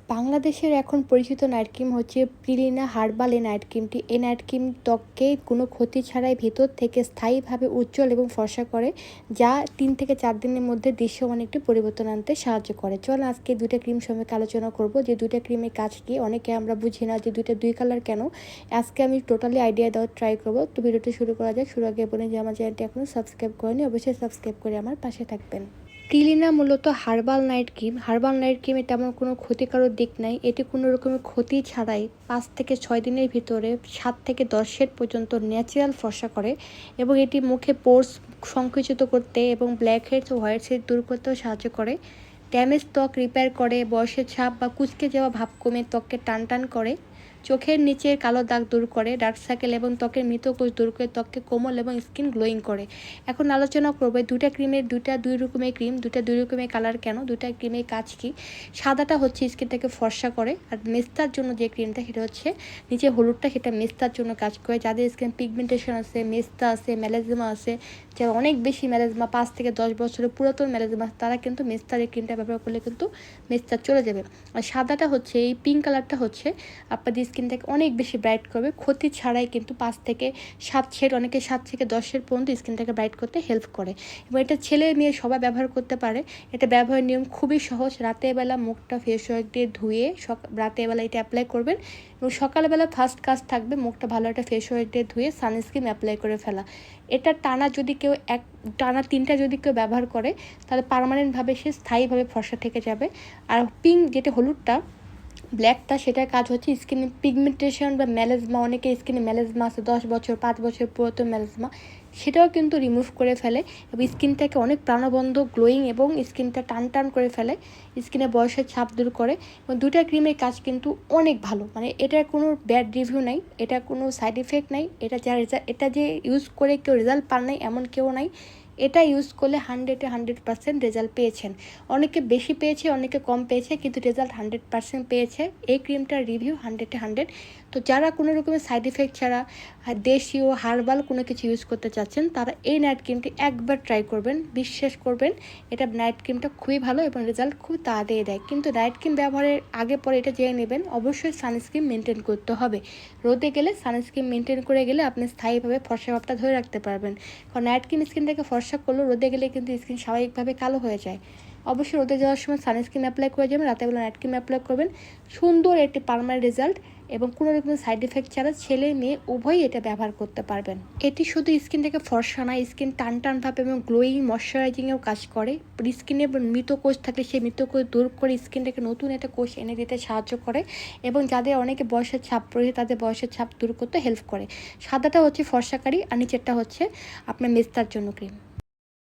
বাংলাদেশের এখন পরিচিত নাইট ক্রিম হচ্ছে প্রিলিনা হার্বাল এই নাইট ক্রিমটি। এই নাইট ক্রিম ত্বককে কোনো ক্ষতি ছাড়াই ভেতর থেকে স্থায়ীভাবে উজ্জ্বল এবং ফর্সা করে, যা 3 থেকে 4 দিনের মধ্যে দৃশ্যমান একটি পরিবর্তন আনতে সাহায্য করে। চল আজকে দুইটা ক্রিম সম্পর্কে আলোচনা করব, যে দুইটা ক্রিমের কাজ কি। অনেকে আমরা বুঝি না যে দুই কালার কেন। আজকে আমি টোটালি আইডিয়া দেওয়ার ট্রাই করবো। তো ভিডিওটি শুরু করা যাক। শুরু আগে বলে যে আমার চ্যানেলটি এখনও সাবস্ক্রাইব করেনি, অবশ্যই সাবস্ক্রাইব করে আমার পাশে থাকবেন। প্রিলিনা মূলত herbal night cream. Herbal night ক্রিমে তেমন কোনো ক্ষতিকারক দিক নাই। এটি কোনো রকমের ক্ষতি ছাড়াই 5 থেকে 6 দিনের ভিতরে 7 থেকে 10 শেড পর্যন্ত ন্যাচারাল ফর্সা করে, এবং এটি মুখে পোর্স সংকুচিত করতে এবং ব্ল্যাক হেডস ও হোয়াইট হেডস দূর করতেও সাহায্য করে। ড্যামেজ ত্বক রিপেয়ার করে, বয়সের ছাপ বা কুঁচকে যাওয়া ভাব কমে ত্বককে টান করে, চোখের নিচের কালো দাগ দূর করে, ডার্ক সার্কেল এবং ত্বকের মৃত কোষ দূর করে ত্বককে কোমল এবং স্কিন গ্লোয়িং করে। এখন আলোচনা করবে দুইটা ক্রিমের দুই রকমের ক্রিম, দুই রকমের কালার কেন, দুইটা ক্রিমের কাজ কি। সাদাটা হচ্ছে স্কিনটাকে ফর্সা করে, আর মেস্তার জন্য যে ক্রিমটা সেটা হচ্ছে নিচে হলুদটা, সেটা মেস্তার জন্য কাজ করে। যাদের স্কিন পিগমেন্টেশন আছে, মেস্তা আছে, মেলাজমা আছে, যারা অনেক বেশি মেলাজমা 5 থেকে 10 বছরের পুরাতন মেলাজমা, তারা কিন্তু মেস্তার এই ক্রিমটা ব্যবহার করলে কিন্তু মেস্তা চলে যাবে। আর সাদাটা হচ্ছে, এই পিঙ্ক কালারটা হচ্ছে আপনাদের স্কিনটাকে অনেক বেশি ব্রাইট করবে, ক্ষতি ছাড়াই কিন্তু 5 থেকে 7 শেড, অনেকে 7 থেকে 10 শেড পর্যন্ত স্কিনটাকে ব্রাইট করতে হেল্প করে। এবং এটা ছেলে মেয়ে সবাই ব্যবহার করতে পারে। এটা ব্যবহারের নিয়ম খুবই সহজ। রাতের বেলা মুখটা ফেস ওয়াশ দিয়ে ধুয়ে রাতের বেলা এটা অ্যাপ্লাই করবেন, এবং সকালবেলা ফার্স্ট কাজ থাকবে মুখটা ভালো একটা ফেস ওয়াশ দিয়ে ধুয়ে সানস্ক্রিন অ্যাপ্লাই করে ফেলা। এটা টানা যদি কেউ টানা 3টা যদি কেউ ব্যবহার করে, তাহলে পার্মানেন্টভাবে সে স্থায়ীভাবে ফর্সা থেকে যাবে। আর পিঙ্ক, যেটা হলুদটা, ব্ল্যাকটা, সেটার কাজ হচ্ছে স্কিনে পিগমেন্টেশন বা মেলাজমা, অনেকে স্কিনে মেলাজমা আছে 10 বছর 5 বছর পুরাতন মেলাজমা, সেটাও কিন্তু রিমুভ করে ফেলে এবং স্কিনটাকে অনেক প্রাণবন্ত, গ্লোয়িং এবং স্কিনটা টান করে ফেলে, স্কিনে বয়সের ছাপ দূর করে। এবং দুইটা ক্রিমের কাজ কিন্তু অনেক ভালো, মানে এটার কোনো ব্যাড রিভিউ নাই, এটা কোনো সাইড ইফেক্ট নাই। এটা যে ইউজ করে কেউ রেজাল্ট পান নাই এমন কেউ নাই। এটা ইউজ করলে 100% রেজাল্ট পেয়েছেন। অনেকে বেশি পেয়েছে, অনেকে কম পেয়েছে, কিন্তু রেজাল্ট 100% পেয়েছে। এই ক্রিমটার রিভিউ 100-100। তো যারা কোনো রকমের সাইড ইফেক্ট ছাড়া দেশীয় হার্বাল কোনো কিছু ইউজ করতে চাচ্ছেন, তারা এই নাইট ক্রিমটি একবার ট্রাই করবেন, বিশ্বাস করবেন এটা নাইট ক্রিমটা খুবই ভালো এবং রেজাল্ট খুব তাড়াতাড়ি দেয়। কিন্তু নাইট ক্রিম ব্যবহারের আগে পরে এটা জেনে নেবেন, অবশ্যই সানস্ক্রিন মেনটেন করতে হবে। রোদে গেলে সানস্ক্রিন মেনটেন করে গেলে আপনি স্থায়ীভাবে ফর্সা ভাবটা ধরে রাখতে পারবেন। কারণ নাইট ক্রিম স্কিনটাকে ফর্সা করলেও রোদে গেলে কিন্তু স্কিন স্বাভাবিকভাবে কালো হয়ে যায়। অবশ্যই রোদে যাওয়ার সময় সানস্ক্রিন অ্যাপ্লাই করে যাবেন, রাতেরবেলা নাইট ক্রিম অ্যাপ্লাই করবেন। সুন্দর একটি পার্মানেন্ট রেজাল্ট এবং কোনো রকমের সাইড এফেক্ট ছাড়া ছেলে মেয়ে উভয়ই এটা ব্যবহার করতে পারবেন। এটি শুধু স্কিনটাকে ফর্সা না, স্কিন টানভাবে এবং গ্লোয়িং ময়শ্চারাইজিংয়েও কাজ করে। স্কিনে মৃত কোষ থাকলে সেই মৃত কোষ দূর করে স্কিনটাকে নতুন একটা কোষ এনে দিতে সাহায্য করে, এবং যাদের অনেকে বয়সের ছাপ রয়েছে তাদের বয়সের ছাপ দূর করতে হেল্প করে। সাদাটা হচ্ছে ফর্সাকারী, আর নিচেরটা হচ্ছে আপনার মেস্তার জন্য ক্রিম।